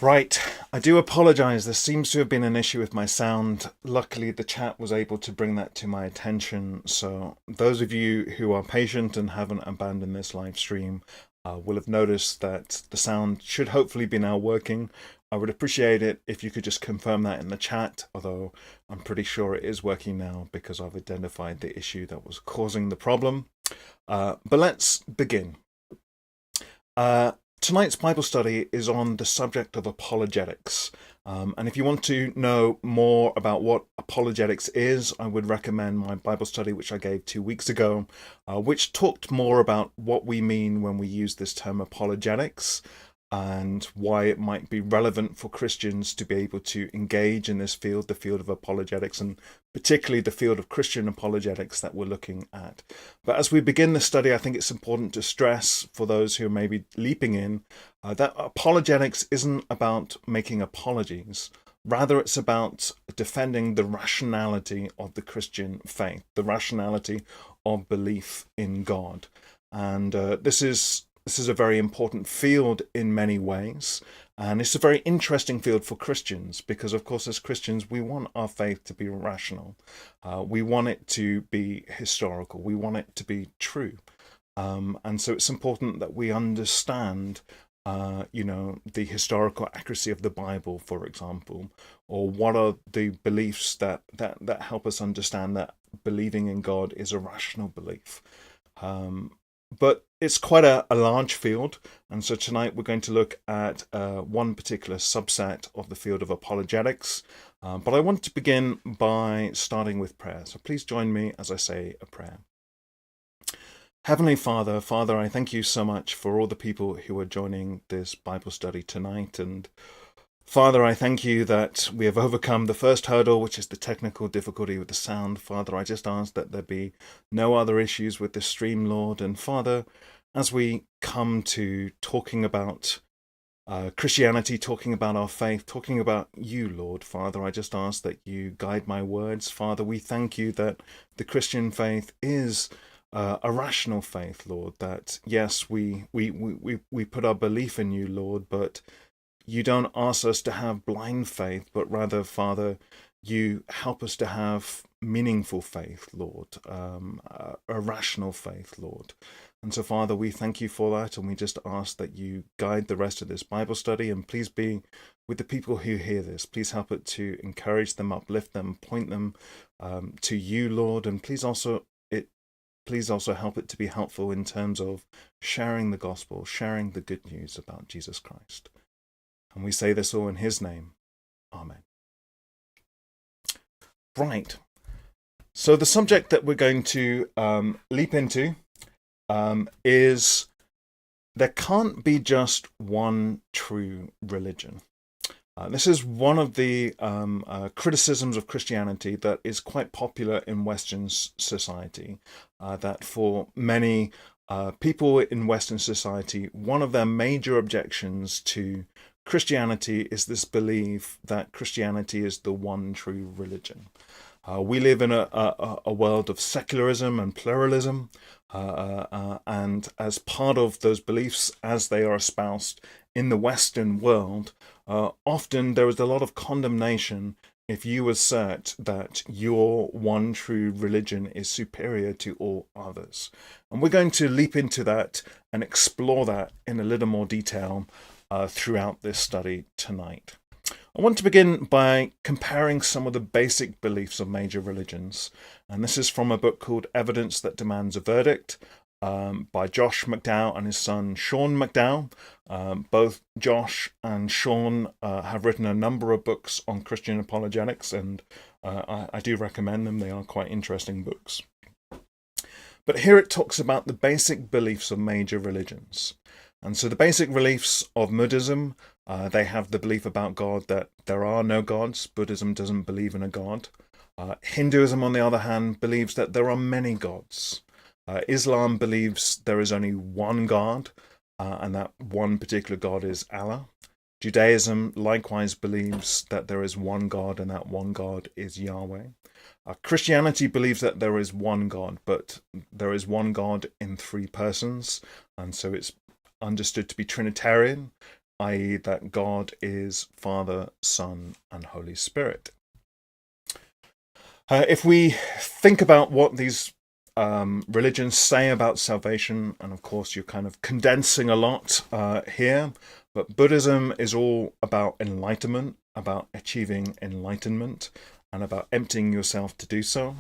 Right, I do apologise. There seems to have been an issue with my sound. Luckily, the chat was able to bring that to my attention. So, those of you who are patient and haven't abandoned this live stream will have noticed that the sound should hopefully be now working. I would appreciate it if you could just confirm that in the chat, although I'm pretty sure it is working now because I've identified the issue that was causing the problem. But let's begin. Uh, Tonight's Bible study is on the subject of apologetics. And if you want to know more about what apologetics is, I would recommend my Bible study, which I gave 2 weeks ago, which talked more about what we mean when we use this term apologetics and why it might be relevant for Christians to be able to engage in this field, the field of apologetics, and particularly the field of Christian apologetics that we're looking at. But as we begin the study, I think it's important to stress for those who are maybe leaping in that apologetics isn't about making apologies. Rather, it's about defending the rationality of the Christian faith, the rationality of belief in God. And this is a very important field in many ways. And it's a very interesting field for Christians because, of course, as Christians, we want our faith to be rational. We want it to be historical. We want it to be true. And so it's important that we understand, the historical accuracy of the Bible, for example, or what are the beliefs that help us understand that believing in God is a rational belief. But it's quite a large field, and so tonight we're going to look at one particular subset of the field of apologetics. But I want to begin by starting with prayer. So please join me as I say a prayer. Heavenly Father, Father, I thank you so much for all the people who are joining this Bible study tonight. And Father, I thank you that we have overcome the first hurdle, which is the technical difficulty with the sound. Father, I just ask that there be no other issues with this stream, Lord. And Father, as we come to talking about Christianity, talking about our faith, talking about you, Lord, Father, I just ask that you guide my words. Father, we thank you that the Christian faith is a rational faith, Lord, that yes, we put our belief in you, Lord, but you don't ask us to have blind faith, but rather, Father, you help us to have meaningful faith, Lord, a rational faith, Lord. And so, Father, we thank you for that, and we just ask that you guide the rest of this Bible study, and please be with the people who hear this. Please help it to encourage them, uplift them, point them to you, Lord, and please also help it to be helpful in terms of sharing the gospel, sharing the good news about Jesus Christ. And we say this all in his name. Amen. Right. So the subject that we're going to leap into is there can't be just one true religion. This is one of the criticisms of Christianity that is quite popular in Western society. That for many people in Western society, one of their major objections to Christianity is this belief that Christianity is the one true religion. We live in a world of secularism and pluralism, and as part of those beliefs, as they are espoused in the Western world, often there is a lot of condemnation if you assert that your one true religion is superior to all others. And we're going to leap into that and explore that in a little more detail throughout this study tonight. I want to begin by comparing some of the basic beliefs of major religions. And this is from a book called Evidence That Demands a Verdict by Josh McDowell and his son Sean McDowell. Both Josh and Sean have written a number of books on Christian apologetics, and I do recommend them. They are quite interesting books. But here it talks about the basic beliefs of major religions. And so the basic beliefs of Buddhism, they have the belief about God that there are no gods. Buddhism doesn't believe in a god. Hinduism, on the other hand, believes that there are many gods. Islam believes there is only one God, and that one particular God is Allah. Judaism likewise believes that there is one God, and that one God is Yahweh. Christianity believes that there is one God, but there is one God in three persons, and so it's understood to be Trinitarian. i.e. that God is Father, Son, and Holy Spirit. If we think about what these religions say about salvation, and of course you're kind of condensing a lot here, but Buddhism is all about enlightenment, about achieving enlightenment, and about emptying yourself to do so.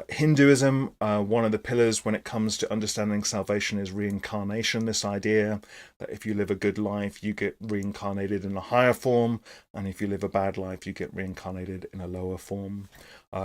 Hinduism, one of the pillars when it comes to understanding salvation is reincarnation, this idea that if you live a good life, you get reincarnated in a higher form, and if you live a bad life, you get reincarnated in a lower form.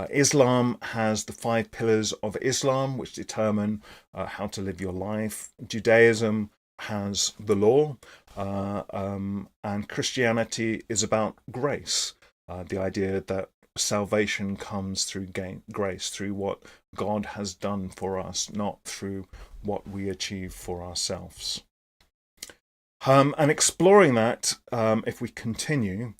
Islam has the 5 pillars of Islam, which determine how to live your life. Judaism has the law, and Christianity is about grace, the idea that salvation comes through grace, through what God has done for us, not through what we achieve for ourselves. And exploring that, if we continue,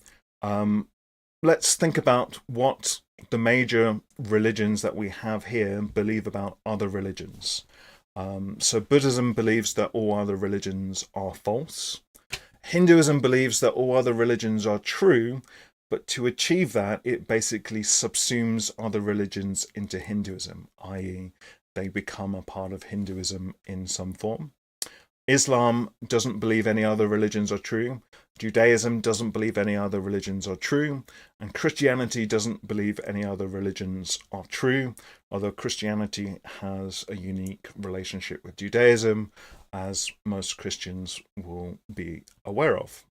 let's think about what the major religions that we have here believe about other religions. So Buddhism believes that all other religions are false. Hinduism believes that all other religions are true, but to achieve that, it basically subsumes other religions into Hinduism, i.e. they become a part of Hinduism in some form. Islam doesn't believe any other religions are true. Judaism doesn't believe any other religions are true. And Christianity doesn't believe any other religions are true, although Christianity has a unique relationship with Judaism, as most Christians will be aware of.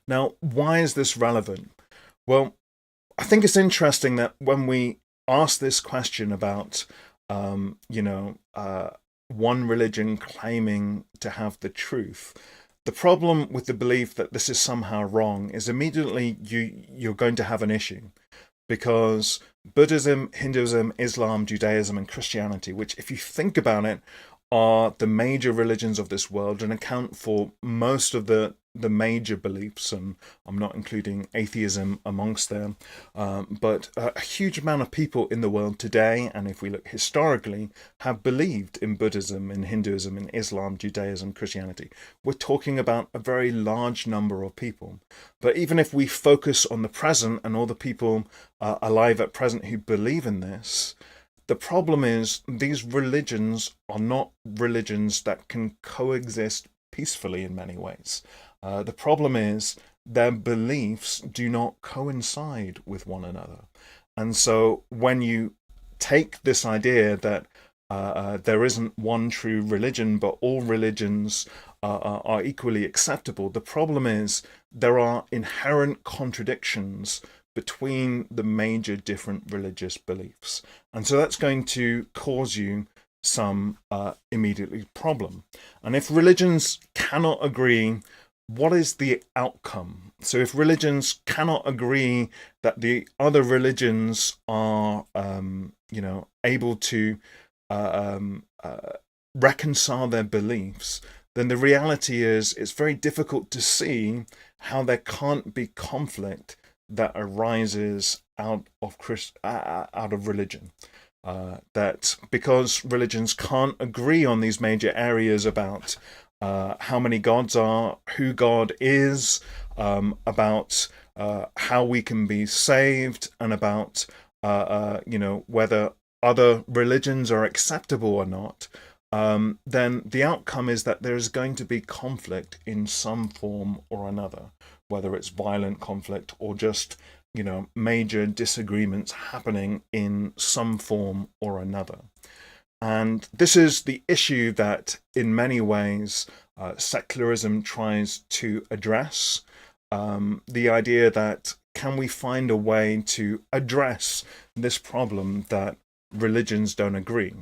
Now, why is this relevant? Well, I think it's interesting that when we ask this question about, one religion claiming to have the truth, the problem with the belief that this is somehow wrong is immediately you're going to have an issue, because Buddhism, Hinduism, Islam, Judaism, and Christianity, which, if you think about it, are the major religions of this world and account for most of the major beliefs, and I'm not including atheism amongst them, but a huge amount of people in the world today, and if we look historically, have believed in Buddhism, in Hinduism, in Islam, Judaism, Christianity. We're talking about a very large number of people. But even if we focus on the present and all the people alive at present who believe in this, the problem is these religions are not religions that can coexist peacefully in many ways. The problem is their beliefs do not coincide with one another. And so when you take this idea that there isn't one true religion, but all religions are equally acceptable, the problem is there are inherent contradictions between the major different religious beliefs. And so that's going to cause you some immediately problem. And if religions cannot agree, what is the outcome? So if religions cannot agree that the other religions are, able to reconcile their beliefs, then the reality is it's very difficult to see how there can't be conflict that arises out of religion. That because religions can't agree on these major areas about how many gods are, who God is, about how we can be saved, and about whether other religions are acceptable or not, then the outcome is that there is going to be conflict in some form or another, whether it's violent conflict or just major disagreements happening in some form or another. And this is the issue that in many ways secularism tries to address. The idea that can we find a way to address this problem that religions don't agree?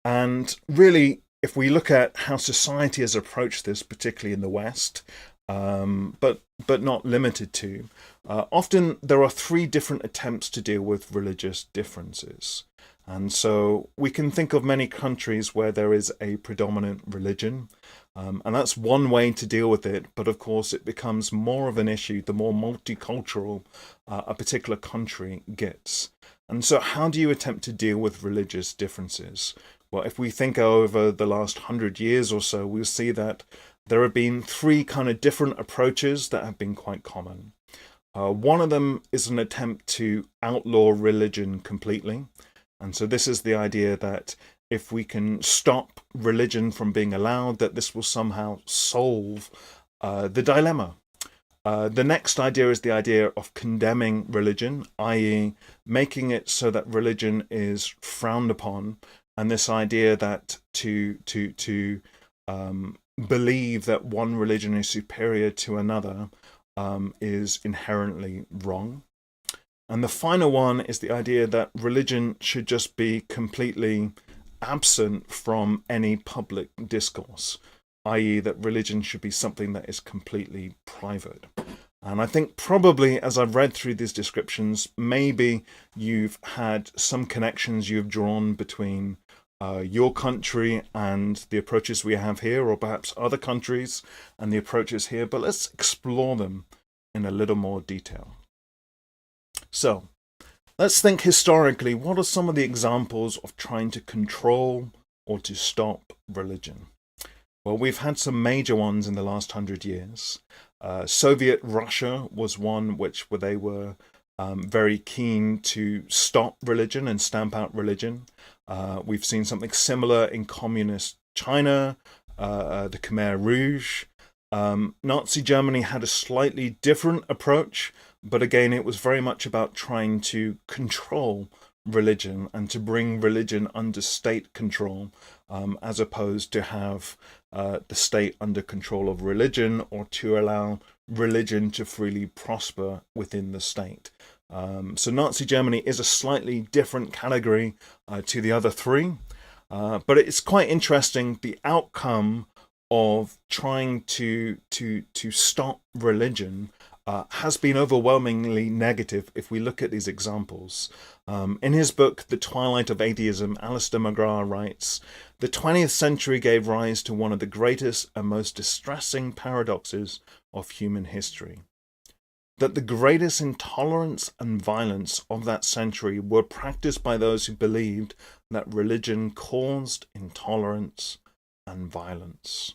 And really, if we look at how society has approached this, particularly in the West, but not limited to, often there are 3 different attempts to deal with religious differences. And so we can think of many countries where there is a predominant religion, and that's one way to deal with it. But of course, it becomes more of an issue the more multicultural a particular country gets. And so how do you attempt to deal with religious differences? Well, if we think over the last 100 years or so, we'll see that there have been three kind of different approaches that have been quite common. One of them is an attempt to outlaw religion completely. And so this is the idea that if we can stop religion from being allowed, that this will somehow solve the dilemma. The next idea is the idea of condemning religion, i.e. making it so that religion is frowned upon, and this idea that to believe that one religion is superior to another is inherently wrong. And the final one is the idea that religion should just be completely absent from any public discourse, i.e. that religion should be something that is completely private. And I think probably as I've read through these descriptions, maybe you've had some connections you've drawn between your country and the approaches we have here, or perhaps other countries and the approaches here, but let's explore them in a little more detail. So, let's think historically, what are some of the examples of trying to control or to stop religion? Well, we've had some major ones in the last 100 years. Soviet Russia was one where they were very keen to stop religion and stamp out religion. We've seen something similar in communist China, the Khmer Rouge. Nazi Germany had a slightly different approach, but again, it was very much about trying to control religion and to bring religion under state control, as opposed to have the state under control of religion, or to allow religion to freely prosper within the state. So Nazi Germany is a slightly different category to the other three, but it's quite interesting the outcome of trying to stop religion has been overwhelmingly negative if we look at these examples. In his book, The Twilight of Atheism, Alister McGrath writes, "The 20th century gave rise to one of the greatest and most distressing paradoxes of human history. That the greatest intolerance and violence of that century were practiced by those who believed that religion caused intolerance and violence."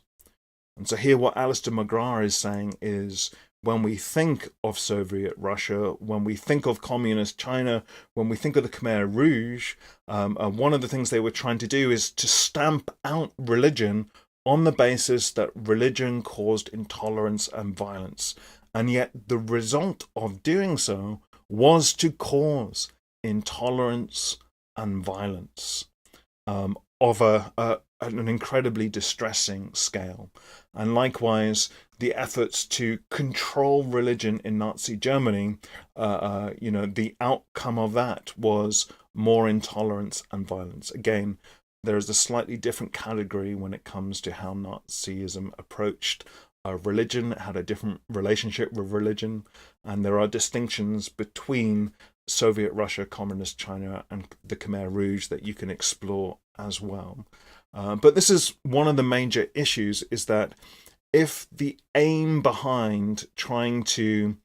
And so here what Alister McGrath is saying is, when we think of Soviet Russia, when we think of communist China, when we think of the Khmer Rouge, one of the things they were trying to do is to stamp out religion on the basis that religion caused intolerance and violence. And yet the result of doing so was to cause intolerance and violence of an incredibly distressing scale. And likewise, the efforts to control religion in Nazi Germany, the outcome of that was more intolerance and violence. Again, there is a slightly different category when it comes to how Nazism approached religion, had a different relationship with religion, and there are distinctions between Soviet Russia, Communist China, and the Khmer Rouge that you can explore as well. But this is one of the major issues, is that if the aim behind trying to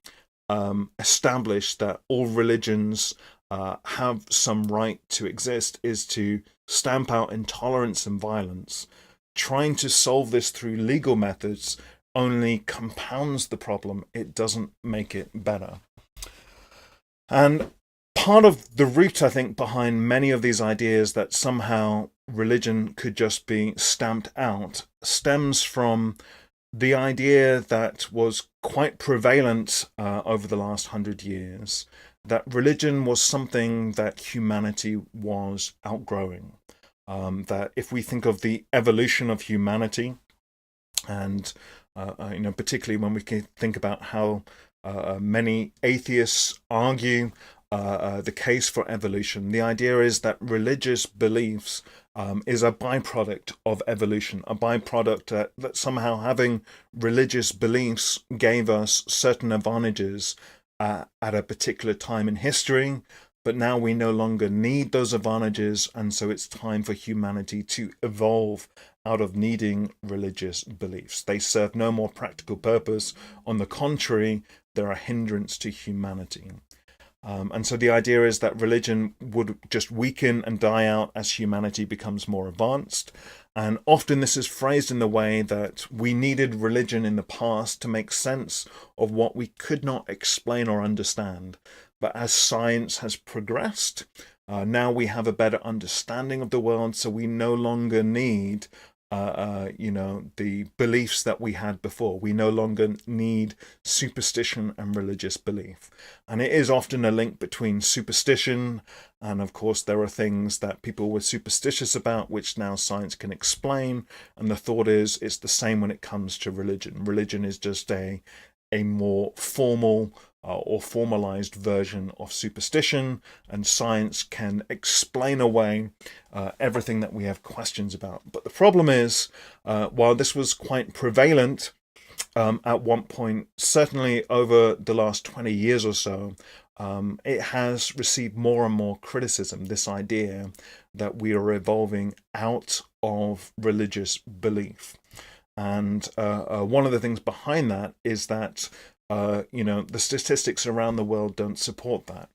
establish that all religions have some right to exist is to stamp out intolerance and violence, trying to solve this through legal methods only compounds the problem. It doesn't make it better. And part of the root, I think, behind many of these ideas that somehow religion could just be stamped out stems from the idea that was quite prevalent over the last 100 years, that religion was something that humanity was outgrowing. That if we think of the evolution of humanity, and particularly when we can think about how many atheists argue the case for evolution, the idea is that religious beliefs is a byproduct of evolution, a byproduct that somehow having religious beliefs gave us certain advantages at a particular time in history, but now we no longer need those advantages, and so it's time for humanity to evolve out of needing religious beliefs. They serve no more practical purpose. On the contrary, they're a hindrance to humanity. And so the idea is that religion would just weaken and die out as humanity becomes more advanced. And often this is phrased in the way that we needed religion in the past to make sense of what we could not explain or understand. But as science has progressed, now we have a better understanding of the world, so we no longer need the beliefs that we had before. We no longer need superstition and religious belief. And it is often a link between superstition, and of course there are things that people were superstitious about which now science can explain. And the thought is it's the same when it comes to religion. Religion is just a more formal or formalized version of superstition, and science can explain away everything that we have questions about. But the problem is, while this was quite prevalent at one point, certainly over the last 20 years or so, it has received more and more criticism, this idea that we are evolving out of religious belief. And one of the things behind that is that the statistics around the world don't support that.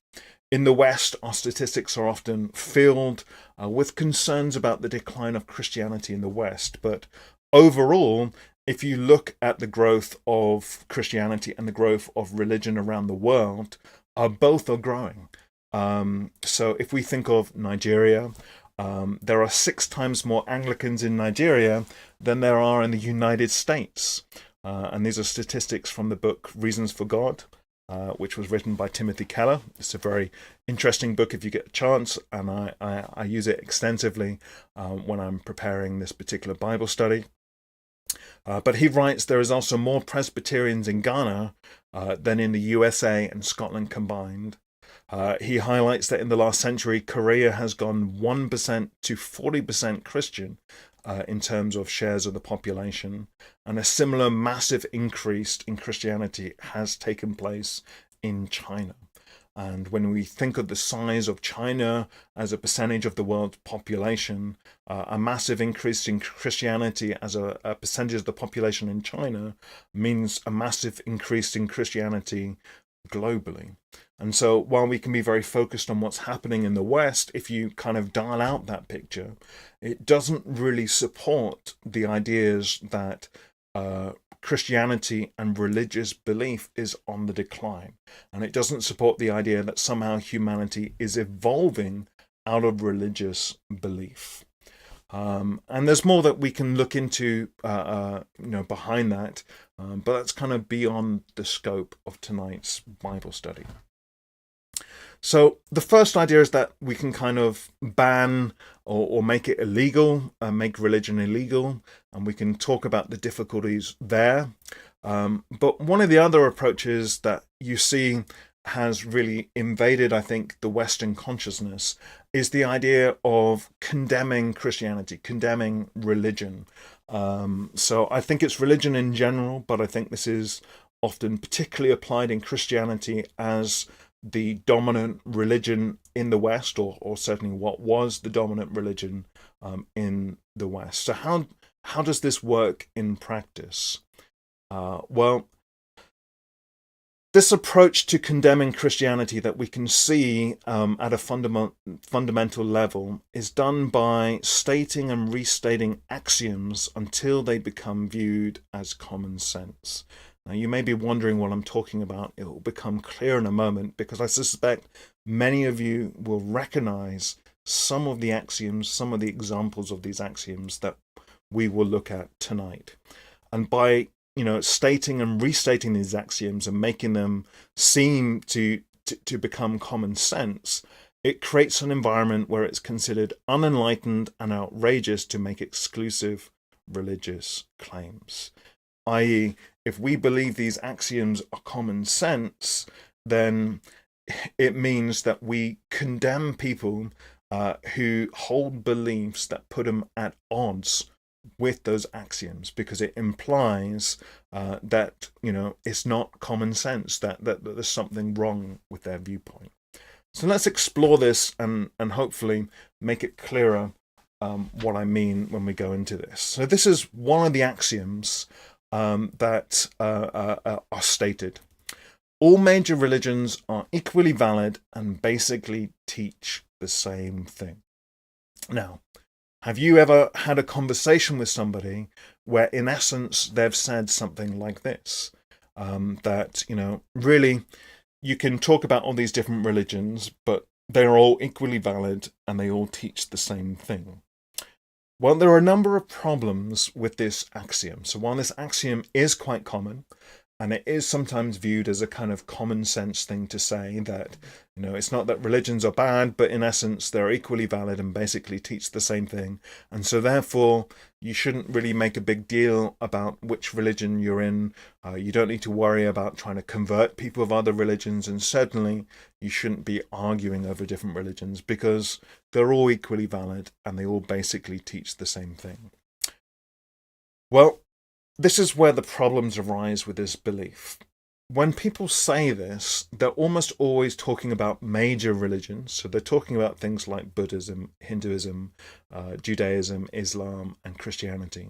In the West, our statistics are often filled with concerns about the decline of Christianity in the West. But overall, if you look at the growth of Christianity and the growth of religion around the world, both are growing. So if we think of Nigeria, there are 6 times more Anglicans in Nigeria than there are in the United States. And these are statistics from the book Reasons for God, which was written by Timothy Keller. It's a very interesting book if you get a chance, and I use it extensively when I'm preparing this particular Bible study. But he writes there is also more Presbyterians in Ghana than in the USA and Scotland combined. He highlights that in the last century, Korea has gone 1% to 40% Christian in terms of shares of the population, and a similar massive increase in Christianity has taken place in China. And when we think of the size of China as a percentage of the world's population, a massive increase in Christianity as a percentage of the population in China means a massive increase in Christianity globally. And so while we can be very focused on what's happening in the West, if you kind of dial out that picture, it doesn't really support the ideas that Christianity and religious belief is on the decline. And it doesn't support the idea that somehow humanity is evolving out of religious belief. And there's more that we can look into, behind that, but that's kind of beyond the scope of tonight's Bible study. So the first idea is that we can kind of ban or make it illegal, make religion illegal, and we can talk about the difficulties there. But one of the other approaches that you see has really invaded, I think, the Western consciousness is the idea of condemning Christianity, condemning religion. So I think it's religion in general, but I think this is often particularly applied in Christianity as the dominant religion in the West, or certainly what was the dominant religion in the West. So how does this work in practice? Well, this approach to condemning Christianity that we can see at a fundamental level is done by stating and restating axioms until they become viewed as common sense. Now, you may be wondering what I'm talking about. It will become clear in a moment, because I suspect many of you will recognize some of the axioms, some of the examples of these axioms that we will look at tonight. And by stating and restating these axioms and making them seem to become common sense, it creates an environment where it's considered unenlightened and outrageous to make exclusive religious claims. I.e., if we believe these axioms are common sense, then it means that we condemn people who hold beliefs that put them at odds with those axioms, because it implies that it's not common sense, that there's something wrong with their viewpoint. So let's explore this and hopefully make it clearer what I mean when we go into this. So this is one of the axioms that are stated. All major religions are equally valid and basically teach the same thing. Now, have you ever had a conversation with somebody where, in essence, they've said something like this? That, really, you can talk about all these different religions, but they're all equally valid and they all teach the same thing. Well, there are a number of problems with this axiom. So while this axiom is quite common, and it is sometimes viewed as a kind of common sense thing to say that, it's not that religions are bad, but in essence, they're equally valid and basically teach the same thing. And so therefore, you shouldn't really make a big deal about which religion you're in. You don't need to worry about trying to convert people of other religions. And certainly, you shouldn't be arguing over different religions because they're all equally valid and they all basically teach the same thing. Well, this is where the problems arise with this belief. When people say this, they're almost always talking about major religions. So they're talking about things like Buddhism, Hinduism, Judaism, Islam, and Christianity.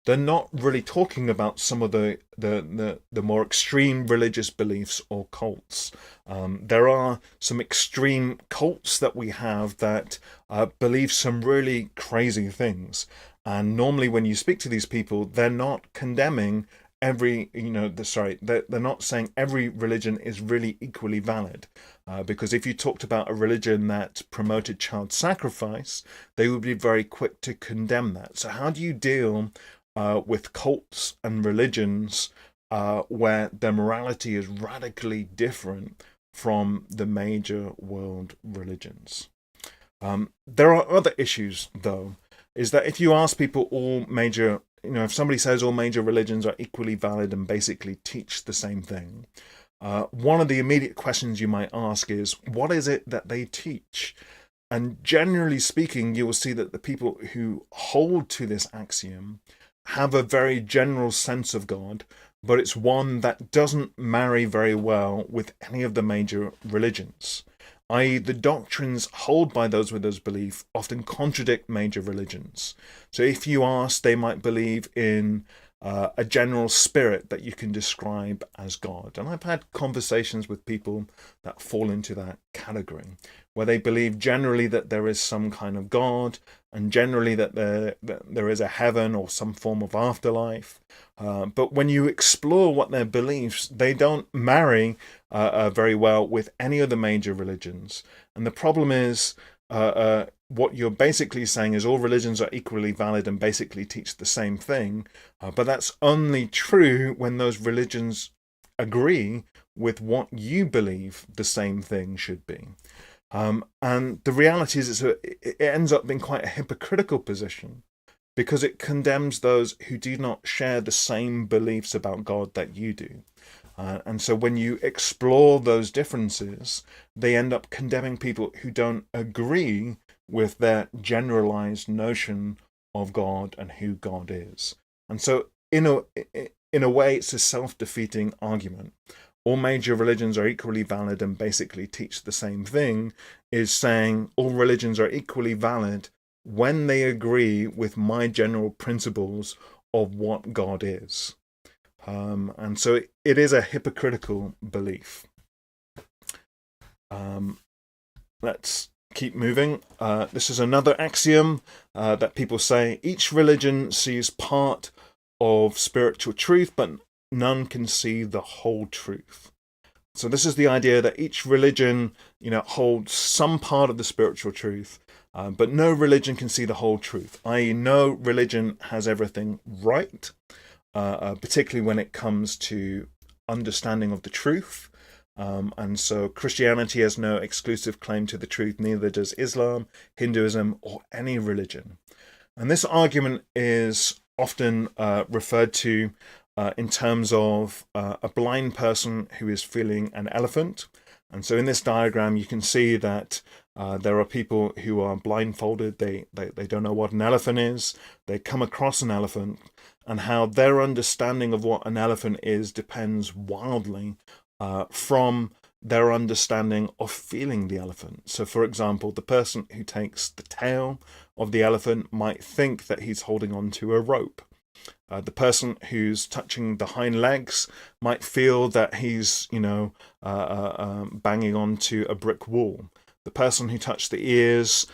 They're not really talking about some of the more extreme religious beliefs or cults. There are some extreme cults that we have that believe some really crazy things. And normally when you speak to these people, they're not condemning they're not saying every religion is really equally valid. Because if you talked about a religion that promoted child sacrifice, they would be very quick to condemn that. So how do you deal with cults and religions where their morality is radically different from the major world religions? There are other issues, though. Is that if you ask people if somebody says all major religions are equally valid and basically teach the same thing, one of the immediate questions you might ask is, what is it that they teach? And generally speaking, you will see that the people who hold to this axiom have a very general sense of God, but it's one that doesn't marry very well with any of the major religions. I.e., the doctrines held by those with those beliefs often contradict major religions. So if you ask, they might believe in a general spirit that you can describe as God. And I've had conversations with people that fall into that category, where they believe generally that there is some kind of God, and generally that there is a heaven or some form of afterlife. But when you explore what their beliefs, they don't marry very well with any of the major religions. And the problem is, what you're basically saying is all religions are equally valid and basically teach the same thing. But that's only true when those religions agree with what you believe the same thing should be. And the reality is it ends up being quite a hypocritical position, because it condemns those who do not share the same beliefs about God that you do. And so when you explore those differences, they end up condemning people who don't agree with their generalized notion of God and who God is. And so in a way, it's a self-defeating argument. All major religions are equally valid and basically teach the same thing is saying all religions are equally valid when they agree with my general principles of what God is. And so it is a hypocritical belief. Let's keep moving. This is another axiom that people say. Each religion sees part of spiritual truth, but none can see the whole truth. So this is the idea that each religion, holds some part of the spiritual truth, but no religion can see the whole truth, i.e. no religion has everything right, particularly when it comes to understanding of the truth. And so Christianity has no exclusive claim to the truth, neither does Islam, Hinduism, or any religion. And this argument is often referred to in terms of a blind person who is feeling an elephant. And so in this diagram, you can see that there are people who are blindfolded. They don't know what an elephant is. They come across an elephant, and how their understanding of what an elephant is depends wildly from their understanding of feeling the elephant. So, for example, the person who takes the tail of the elephant might think that he's holding on to a rope. The person who's touching the hind legs might feel that he's, banging onto a brick wall. The person who touched the ears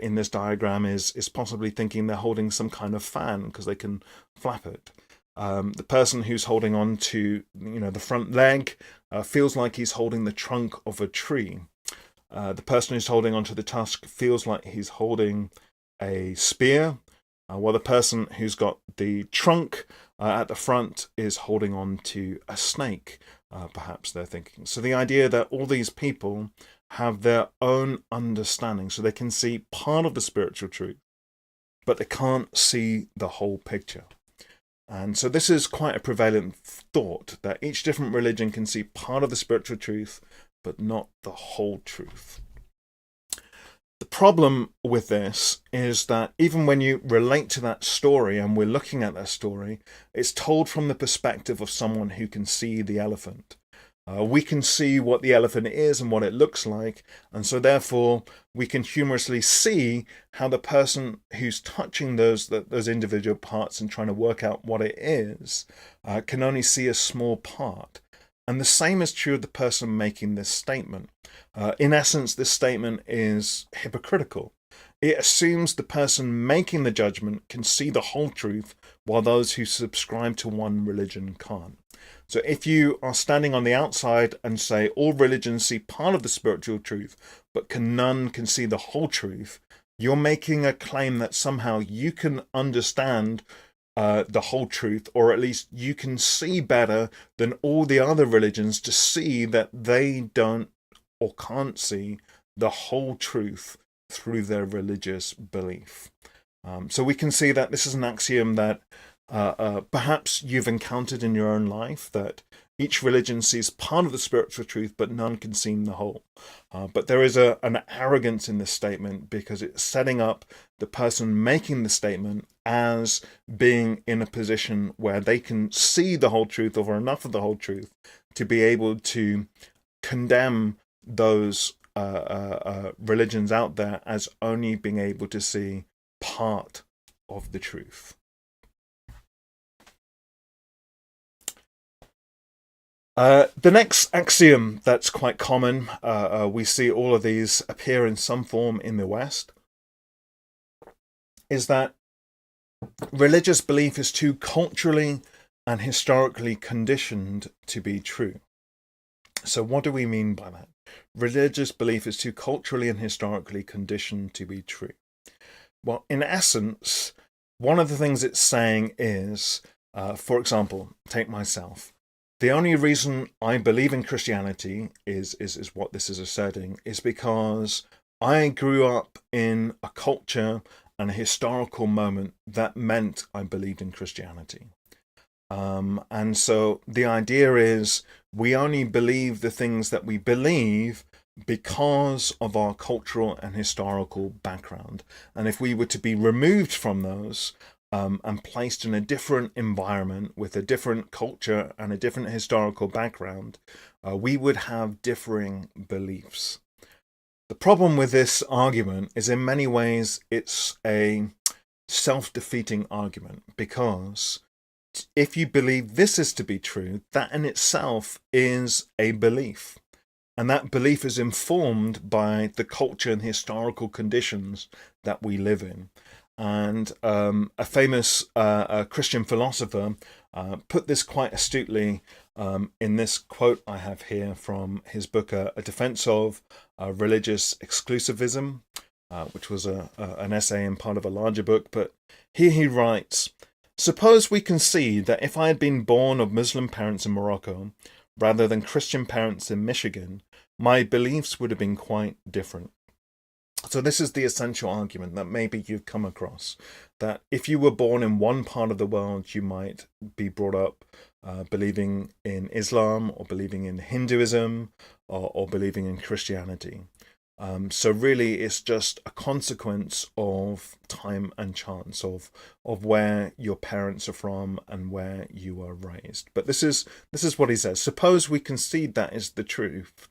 in this diagram is possibly thinking they're holding some kind of fan because they can flap it. The person who's holding on to, the front leg feels like he's holding the trunk of a tree. The person who's holding onto the tusk feels like he's holding a spear, while the person who's got the trunk at the front is holding on to a snake, perhaps they're thinking. So the idea that all these people have their own understanding, so they can see part of the spiritual truth, but they can't see the whole picture. And so this is quite a prevalent thought, that each different religion can see part of the spiritual truth, but not the whole truth. The problem with this is that even when you relate to that story, and we're looking at that story, it's told from the perspective of someone who can see the elephant. We can see what the elephant is and what it looks like, and so therefore we can humorously see how the person who's touching those individual parts and trying to work out what it is can only see a small part. And the same is true of the person making this statement. In essence, this statement is hypocritical. It assumes the person making the judgment can see the whole truth, while those who subscribe to one religion can't. So if you are standing on the outside and say all religions see part of the spiritual truth, but none can see the whole truth, you're making a claim that somehow you can understand the whole truth, or at least you can see better than all the other religions to see that they don't or can't see the whole truth through their religious belief. So we can see that this is an axiom that perhaps you've encountered in your own life, that each religion sees part of the spiritual truth, but none can see the whole. But there is an arrogance in this statement, because it's setting up the person making the statement as being in a position where they can see the whole truth, or enough of the whole truth, to be able to condemn those religions out there as only being able to see part of the truth. The next axiom that's quite common, we see all of these appear in some form in the West, is that religious belief is too culturally and historically conditioned to be true. So what do we mean by that? Religious belief is too culturally and historically conditioned to be true. Well, in essence, one of the things it's saying is, for example, take myself. The only reason I believe in Christianity is what this is asserting, is because I grew up in a culture and a historical moment that meant I believed in Christianity. And so the idea is we only believe the things that we believe because of our cultural and historical background. And if we were to be removed from those, and placed in a different environment with a different culture and a different historical background, we would have differing beliefs. The problem with this argument is, in many ways, it's a self-defeating argument, because if you believe this is to be true, that in itself is a belief. And that belief is informed by the culture and historical conditions that we live in. And a famous Christian philosopher put this quite astutely in this quote I have here from his book, A Defense of Religious Exclusivism, which was an essay and part of a larger book. But here he writes, "Suppose we concede that if I had been born of Muslim parents in Morocco rather than Christian parents in Michigan, my beliefs would have been quite different." So this is the essential argument that maybe you've come across, that if you were born in one part of the world, you might be brought up believing in Islam, or believing in Hinduism, or believing in Christianity. So really it's just a consequence of time and chance, of where your parents are from and where you were raised. But this is what he says. Suppose we concede that is the truth.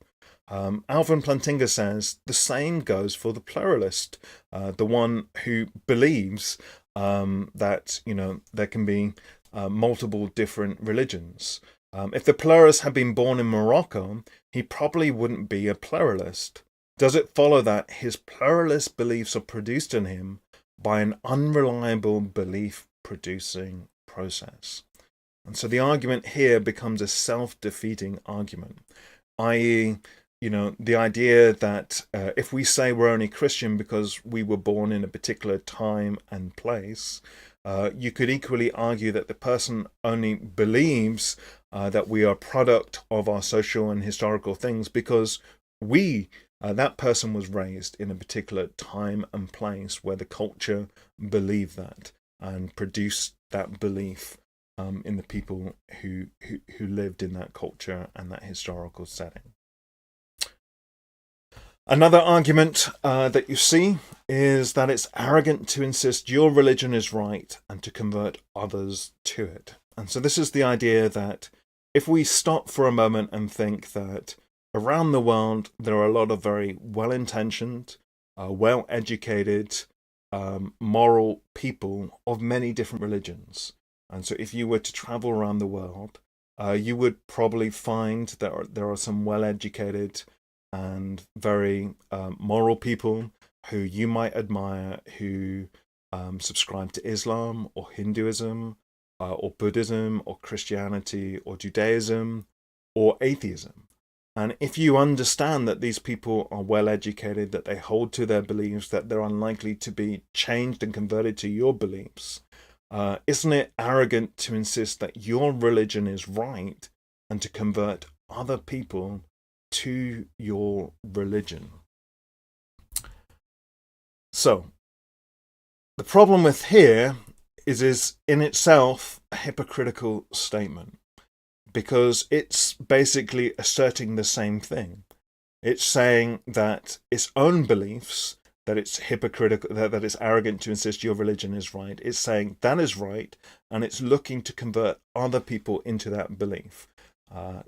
Alvin Plantinga says the same goes for the pluralist, the one who believes that, there can be multiple different religions. If the pluralist had been born in Morocco, he probably wouldn't be a pluralist. Does it follow that his pluralist beliefs are produced in him by an unreliable belief-producing process? And so the argument here becomes a self-defeating argument, i.e., the idea that if we say we're only Christian because we were born in a particular time and place, you could equally argue that the person only believes that we are a product of our social and historical things because that person was raised in a particular time and place where the culture believed that and produced that belief in the people who lived in that culture and that historical setting. Another argument that you see is that it's arrogant to insist your religion is right and to convert others to it. And so this is the idea that if we stop for a moment and think that around the world there are a lot of very well-intentioned, well-educated, moral people of many different religions. And so if you were to travel around the world, you would probably find that there are some well-educated and very moral people who you might admire who subscribe to Islam or Hinduism or Buddhism or Christianity or Judaism or atheism. And if you understand that these people are well educated, that they hold to their beliefs, that they're unlikely to be changed and converted to your beliefs, isn't it arrogant to insist that your religion is right and to convert other people to your religion? So, the problem with here is in itself a hypocritical statement, because it's basically asserting the same thing. It's saying that its own beliefs, that it's hypocritical, that it's arrogant to insist your religion is right. It's saying that is right, and it's looking to convert other people into that belief.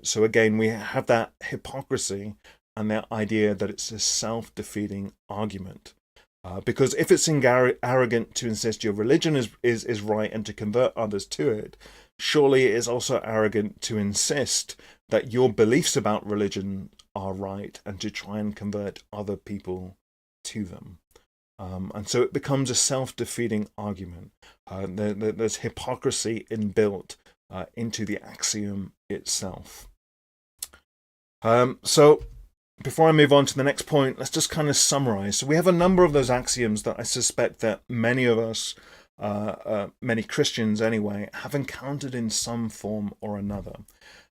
So again, we have that hypocrisy and that idea that it's a self-defeating argument. Because if it's arrogant to insist your religion is right and to convert others to it, surely it is also arrogant to insist that your beliefs about religion are right and to try and convert other people to them. And so it becomes a self-defeating argument. There's hypocrisy inbuilt into the axiom itself. So before I move on to the next point, let's just kind of summarize. So we have a number of those axioms that I suspect that many of us, many Christians anyway, have encountered in some form or another.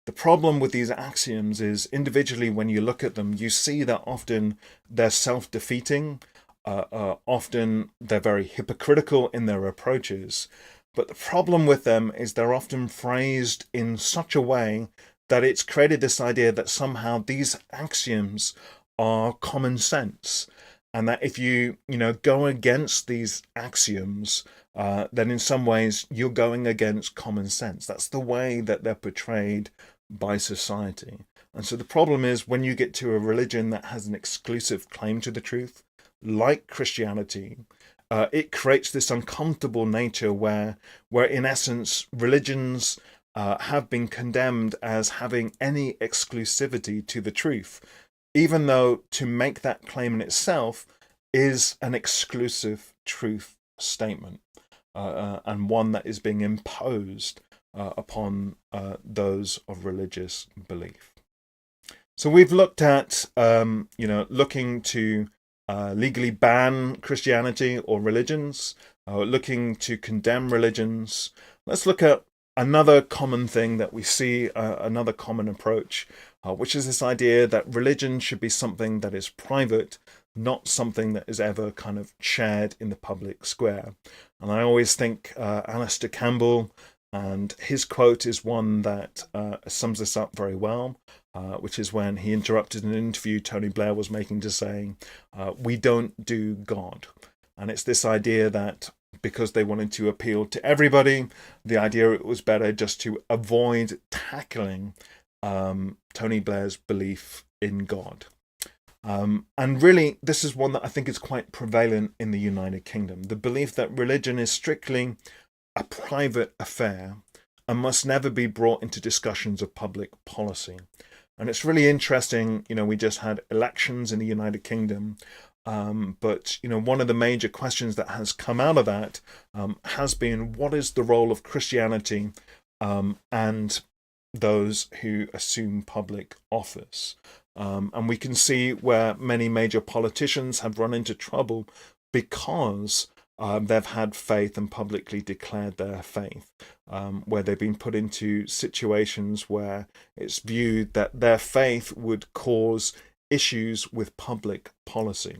The problem with these axioms is individually when you look at them, you see that often they're self-defeating, often they're very hypocritical in their approaches. But the problem with them is they're often phrased in such a way that it's created this idea that somehow these axioms are common sense, and that if you go against these axioms, then in some ways you're going against common sense. That's the way that they're portrayed by society. And so the problem is when you get to a religion that has an exclusive claim to the truth, like Christianity, it creates this uncomfortable nature where in essence religions have been condemned as having any exclusivity to the truth, even though to make that claim in itself is an exclusive truth statement, and one that is being imposed upon those of religious belief. So we've looked at, looking to legally ban Christianity or religions, looking to condemn religions. Let's look at another common thing that we see, another common approach, which is this idea that religion should be something that is private, not something that is ever kind of shared in the public square. And I always think Alistair Campbell, and his quote is one that sums this up very well, which is when he interrupted an interview Tony Blair was making to say, we don't do God. And it's this idea that because they wanted to appeal to everybody, the idea it was better just to avoid tackling Tony Blair's belief in God. And really, this is one that I think is quite prevalent in the United Kingdom. The belief that religion is strictly a private affair and must never be brought into discussions of public policy. And it's really interesting, we just had elections in the United Kingdom. But one of the major questions that has come out of that has been, what is the role of Christianity and those who assume public office? And we can see where many major politicians have run into trouble because they've had faith and publicly declared their faith, where they've been put into situations where it's viewed that their faith would cause issues with public policy.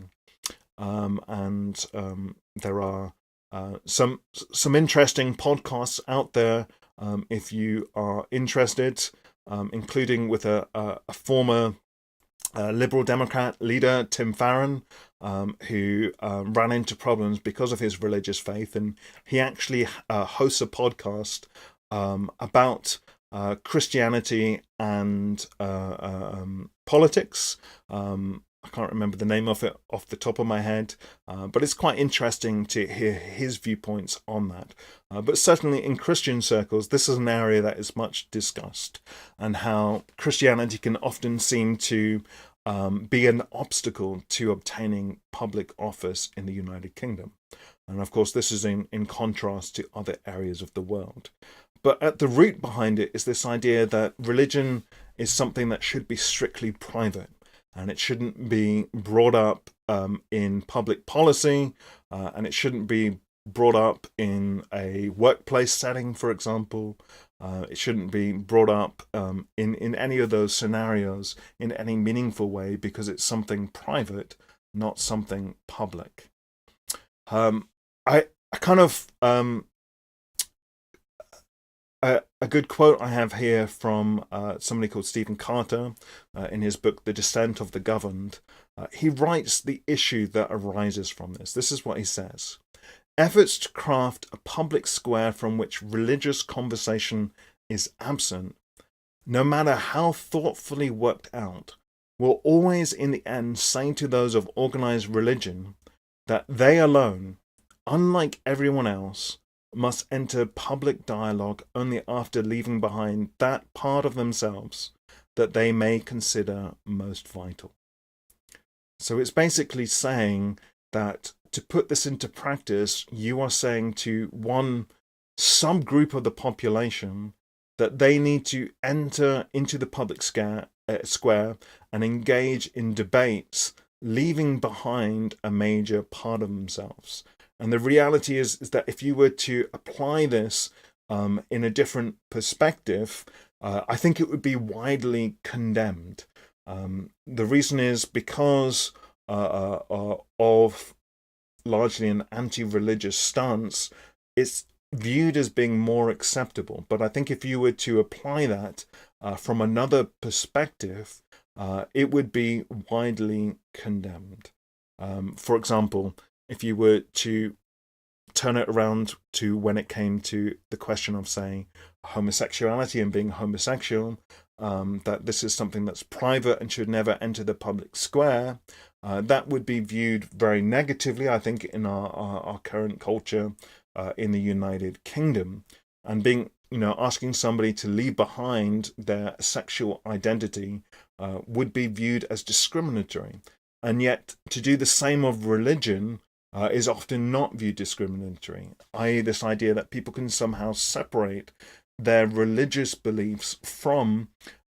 And there are some interesting podcasts out there if you are interested, including with a former Liberal Democrat leader, Tim Farron, who ran into problems because of his religious faith. And he actually hosts a podcast about Christianity and politics. I can't remember the name of it off the top of my head, but it's quite interesting to hear his viewpoints on that. But certainly in Christian circles, this is an area that is much discussed, and how Christianity can often seem to be an obstacle to obtaining public office in the United Kingdom. And of course, this is in contrast to other areas of the world. But at the root behind it is this idea that religion is something that should be strictly private, and it shouldn't be brought up in public policy, and it shouldn't be brought up in a workplace setting, for example. It shouldn't be brought up in any of those scenarios in any meaningful way, because it's something private, not something public. I kind of a good quote I have here from somebody called Stephen Carter in his book, The Descent of the Governed. He writes the issue that arises from this. This is what he says. Efforts to craft a public square from which religious conversation is absent, no matter how thoughtfully worked out, will always in the end say to those of organized religion that they alone, unlike everyone else, must enter public dialogue only after leaving behind that part of themselves that they may consider most vital. So it's basically saying that, to put this into practice, you are saying to one subgroup of the population that they need to enter into the public square and engage in debates, leaving behind a major part of themselves. And the reality is that if you were to apply this in a different perspective, I think it would be widely condemned. The reason is because of largely an anti-religious stance, it's viewed as being more acceptable. But I think if you were to apply that from another perspective, it would be widely condemned. For example, if you were to turn it around to when it came to the question of, say, homosexuality and being homosexual, that this is something that's private and should never enter the public square, that would be viewed very negatively, I think, in our current culture in the United Kingdom. And asking somebody to leave behind their sexual identity would be viewed as discriminatory. And yet, to do the same of religion is often not viewed discriminatory, i.e. this idea that people can somehow separate their religious beliefs from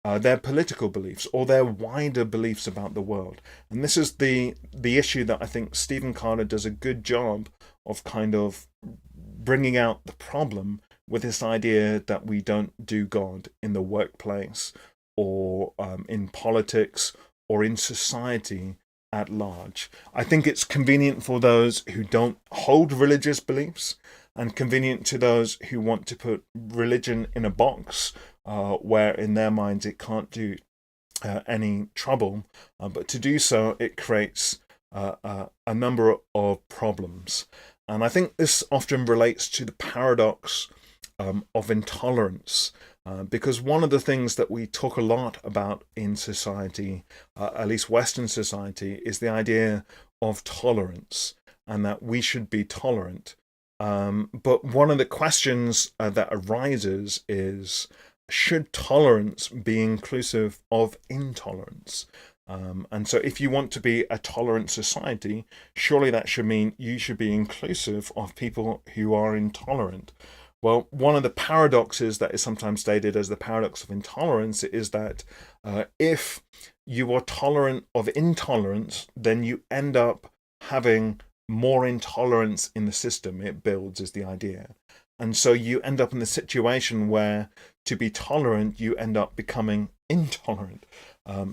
their political beliefs or their wider beliefs about the world. And this is the issue that I think Stephen Carter does a good job of kind of bringing out the problem with this idea that we don't do God in the workplace or in politics or in society at large. I think it's convenient for those who don't hold religious beliefs, and convenient to those who want to put religion in a box where in their minds it can't do any trouble. But to do so, it creates a number of problems. And I think this often relates to the paradox of intolerance. Because one of the things that we talk a lot about in society, at least Western society, is the idea of tolerance, and that we should be tolerant. But one of the questions that arises is, should tolerance be inclusive of intolerance? And so if you want to be a tolerant society, surely that should mean you should be inclusive of people who are intolerant. Well, one of the paradoxes that is sometimes stated as the paradox of intolerance is that if you are tolerant of intolerance, then you end up having more intolerance in the system it builds, is the idea. And so you end up in the situation where to be tolerant, you end up becoming intolerant.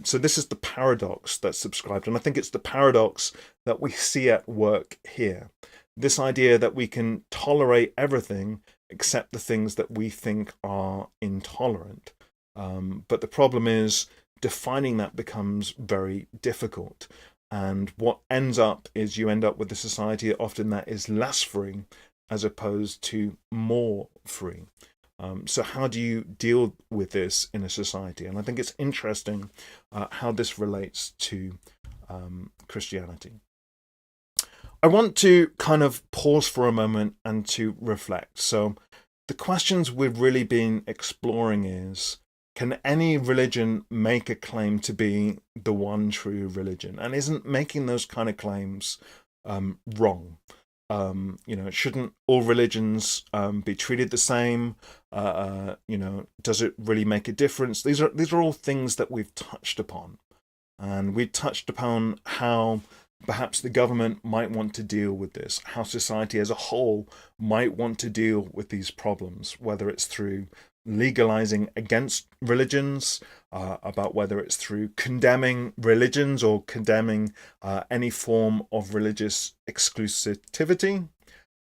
So this is the paradox that's subscribed. And I think it's the paradox that we see at work here. This idea that we can tolerate everything except the things that we think are intolerant. But the problem is defining that becomes very difficult. And what ends up is you end up with a society often that is less free as opposed to more free. So how do you deal with this in a society? And I think it's interesting how this relates to Christianity. I want to kind of pause for a moment and to reflect. So the questions we've really been exploring is, can any religion make a claim to be the one true religion? And isn't making those kind of claims wrong? Shouldn't all religions be treated the same? Does it really make a difference? These are all things that we've touched upon. And we touched upon how perhaps the government might want to deal with this, how society as a whole might want to deal with these problems, whether it's through legalizing against religions, about whether it's through condemning religions or condemning any form of religious exclusivity,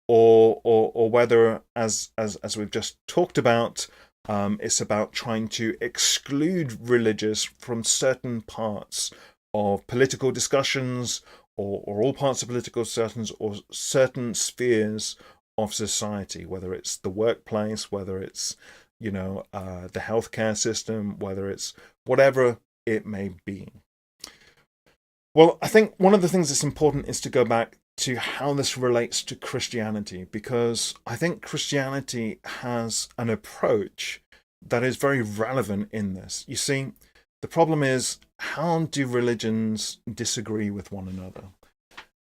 or whether, as we've just talked about, it's about trying to exclude religious from certain parts of political discussions, or all parts of political discussions, or certain spheres of society, whether it's the workplace, whether it's the healthcare system, whether it's whatever it may be. Well, I think one of the things that's important is to go back to how this relates to Christianity, because I think Christianity has an approach that is very relevant in this. You see, the problem is, how do religions disagree with one another?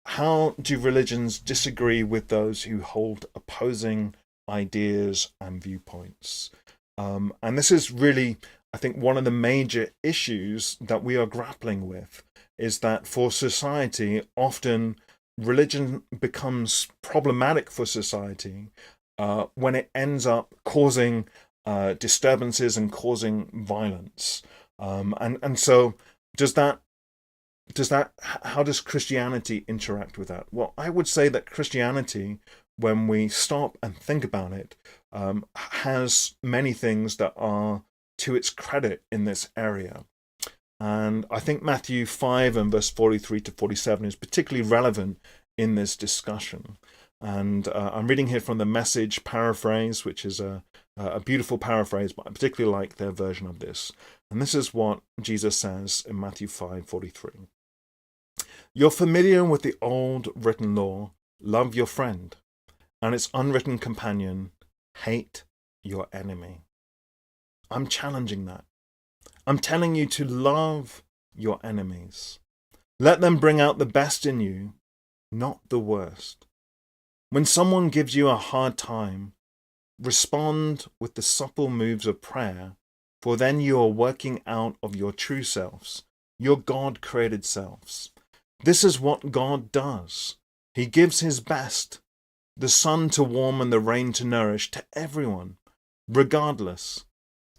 How do religions disagree with those who hold opposing ideas and viewpoints? And this is really, I think, one of the major issues that we are grappling with, is that for society, often religion becomes problematic for society when it ends up causing disturbances and causing violence. And so how does Christianity interact with that? Well, I would say that Christianity, when we stop and think about it, has many things that are to its credit in this area. And I think Matthew 5 and verse 43 to 47 is particularly relevant in this discussion. And I'm reading here from the Message paraphrase, which is a beautiful paraphrase, but I particularly like their version of this. And this is what Jesus says in Matthew 5:43. You're familiar with the old written law, love your friend, and its unwritten companion, hate your enemy. I'm challenging that. I'm telling you to love your enemies. Let them bring out the best in you, not the worst. When someone gives you a hard time, respond with the supple moves of prayer, for then you are working out of your true selves, your God-created selves. This is what God does. He gives his best, the sun to warm and the rain to nourish, to everyone, regardless.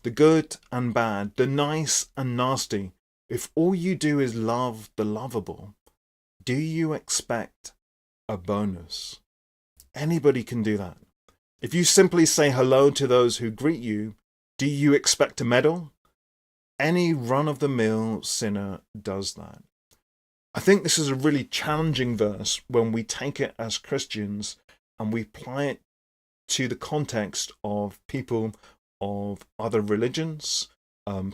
The good and bad, the nice and nasty. If all you do is love the lovable, do you expect a bonus? Anybody can do that. If you simply say hello to those who greet you, do you expect a medal? Any run-of-the-mill sinner does that. I think this is a really challenging verse when we take it as Christians and we apply it to the context of people of other religions,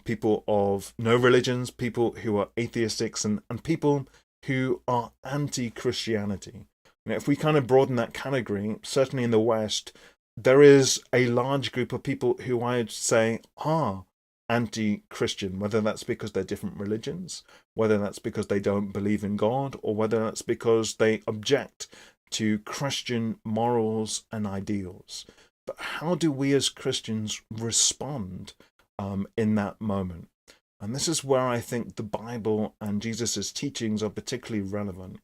people of no religions, people who are atheistics, and people who are anti-Christianity. If we kind of broaden that category, certainly in the West, there is a large group of people who I'd say are anti-Christian, whether that's because they're different religions, whether that's because they don't believe in God, or whether that's because they object to Christian morals and ideals. But how do we as Christians respond in that moment? And this is where I think the Bible and Jesus' teachings are particularly relevant,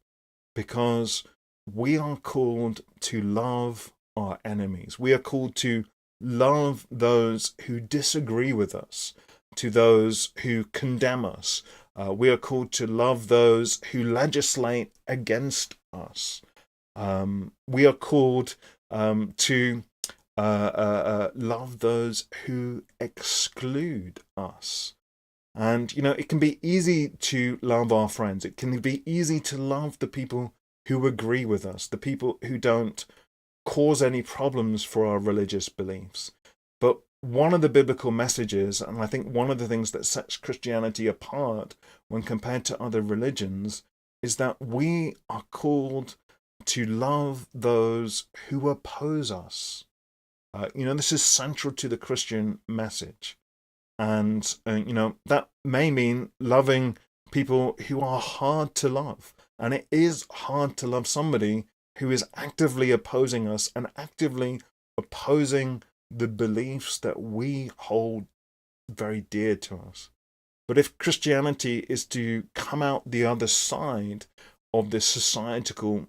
because we are called to love our enemies. We are called to love those who disagree with us, to those who condemn us. We are called to love those who legislate against us. We are called to love those who exclude us. And, it can be easy to love our friends. It can be easy to love the people who agree with us, the people who don't cause any problems for our religious beliefs. But one of the biblical messages, and I think one of the things that sets Christianity apart when compared to other religions, is that we are called to love those who oppose us. This is central to the Christian message. And, that may mean loving people who are hard to love. And it is hard to love somebody who is actively opposing us and actively opposing the beliefs that we hold very dear to us. But if Christianity is to come out the other side of this societal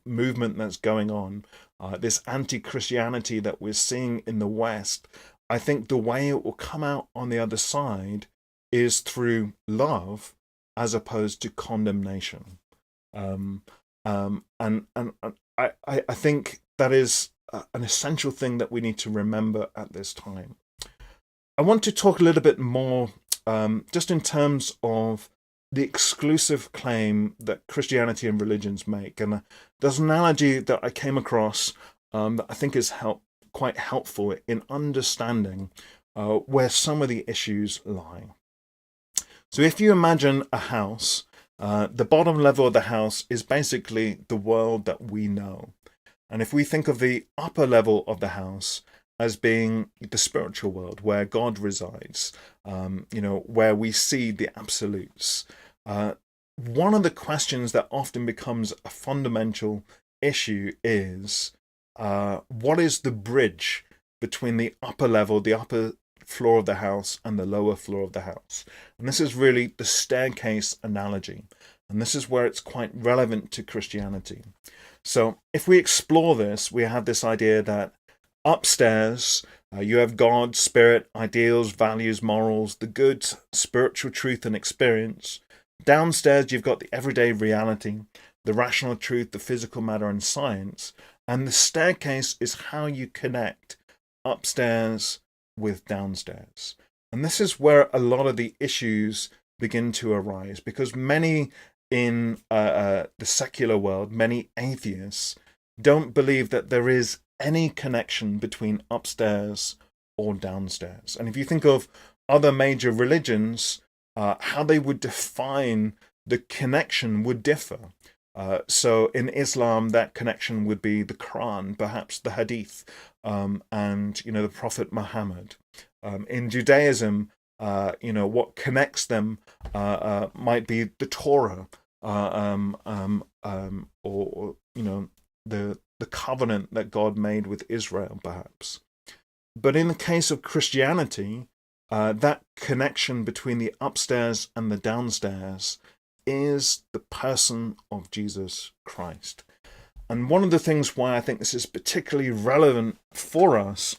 movement that's going on, this anti-Christianity that we're seeing in the West, I think the way it will come out on the other side is through love as opposed to condemnation. And I think that is an essential thing that we need to remember at this time. I want to talk a little bit more just in terms of the exclusive claim that Christianity and religions make. And there's an analogy that I came across that I think is quite helpful in understanding where some of the issues lie. So if you imagine a house, the bottom level of the house is basically the world that we know. And if we think of the upper level of the house as being the spiritual world where God resides, where we see the absolutes, one of the questions that often becomes a fundamental issue is, what is the bridge between the upper level, the upper floor of the house, and the lower floor of the house? And this is really the staircase analogy. And this is where it's quite relevant to Christianity. So if we explore this, we have this idea that upstairs, you have God, spirit, ideals, values, morals, the good spiritual truth and experience. Downstairs, you've got the everyday reality, the rational truth, the physical matter, and science. And the staircase is how you connect upstairs with downstairs. And this is where a lot of the issues begin to arise, because many in the secular world, many atheists, don't believe that there is any connection between upstairs or downstairs. And if you think of other major religions, how they would define the connection would differ. So in Islam, that connection would be the Quran, perhaps the Hadith, and the Prophet Muhammad. In Judaism, what connects them might be the Torah, or the covenant that God made with Israel, perhaps. But in the case of Christianity, that connection between the upstairs and the downstairs is the person of Jesus Christ. And one of the things why I think this is particularly relevant for us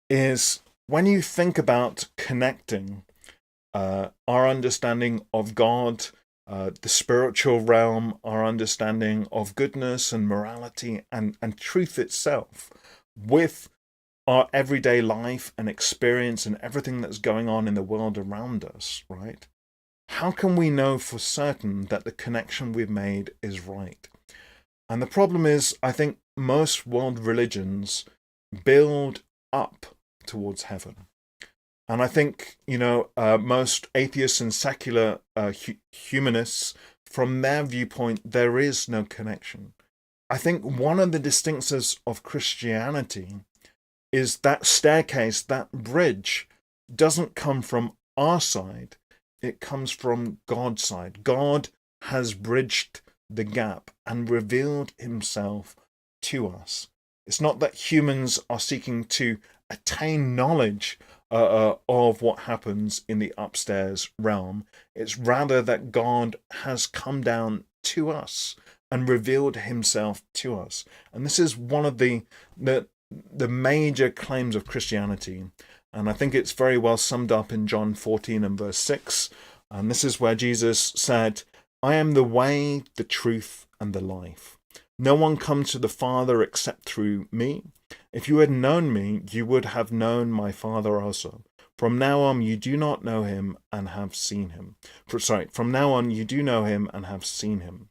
is when you think about connecting our understanding of God, the spiritual realm, our understanding of goodness and morality and truth itself with our everyday life and experience and everything that's going on in the world around us, right? How can we know for certain that the connection we've made is right? And the problem is, I think most world religions build up towards heaven. And I think, most atheists and secular humanists, from their viewpoint, there is no connection. I think one of the distinctives of Christianity is that staircase, that bridge, doesn't come from our side, it comes from God's side. God has bridged the gap and revealed himself to us. It's not that humans are seeking to attain knowledge of what happens in the upstairs realm. It's rather that God has come down to us and revealed himself to us. And this is one of the major claims of Christianity. And I think it's very well summed up in John 14 and verse 6. And this is where Jesus said, "I am the way, the truth, and the life. No one comes to the Father except through me. If you had known me, you would have known my Father also. From now on, you do not know him and have seen him." From now on, you do know him and have seen him.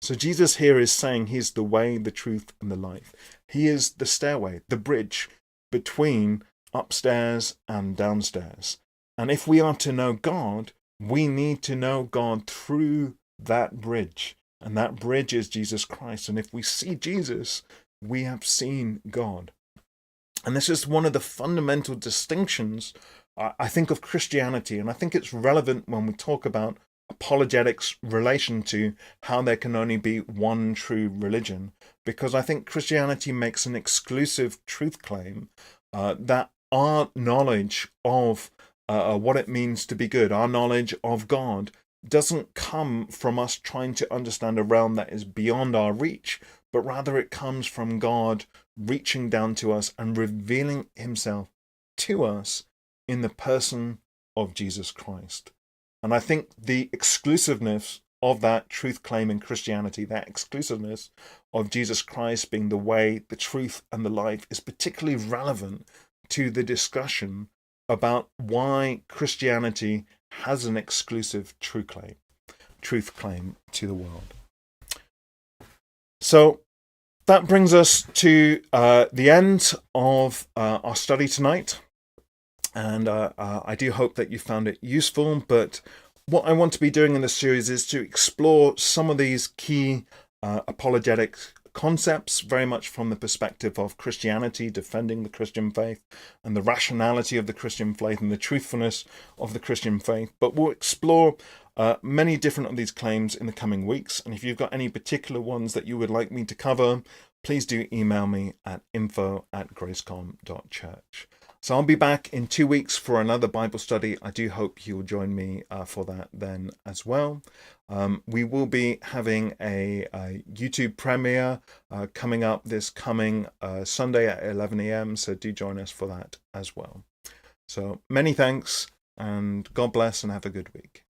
So Jesus here is saying he's the way, the truth, and the life. He is the stairway, the bridge between upstairs and downstairs. And if we are to know God, we need to know God through that bridge. And that bridge is Jesus Christ. And if we see Jesus, we have seen God. And this is one of the fundamental distinctions, I think, of Christianity. And I think it's relevant when we talk about apologetics relation to how there can only be one true religion, because I think Christianity makes an exclusive truth claim that our knowledge of what it means to be good, our knowledge of God, doesn't come from us trying to understand a realm that is beyond our reach, but rather it comes from God reaching down to us and revealing himself to us in the person of Jesus Christ. And I think the exclusiveness of that truth claim in Christianity, that exclusiveness of Jesus Christ being the way, the truth, and the life, is particularly relevant to the discussion about why Christianity has an exclusive truth claim to the world. So that brings us to the end of our study tonight. And I do hope that you found it useful. But what I want to be doing in this series is to explore some of these key apologetic concepts, very much from the perspective of Christianity, defending the Christian faith, and the rationality of the Christian faith, and the truthfulness of the Christian faith. But we'll explore many different of these claims in the coming weeks. And if you've got any particular ones that you would like me to cover, please do email me at info@gracecom.church. So I'll be back in 2 weeks for another Bible study. I do hope you'll join me for that then as well. We will be having a YouTube premiere coming up this coming Sunday at 11 a.m. So do join us for that as well. So many thanks, and God bless, and have a good week.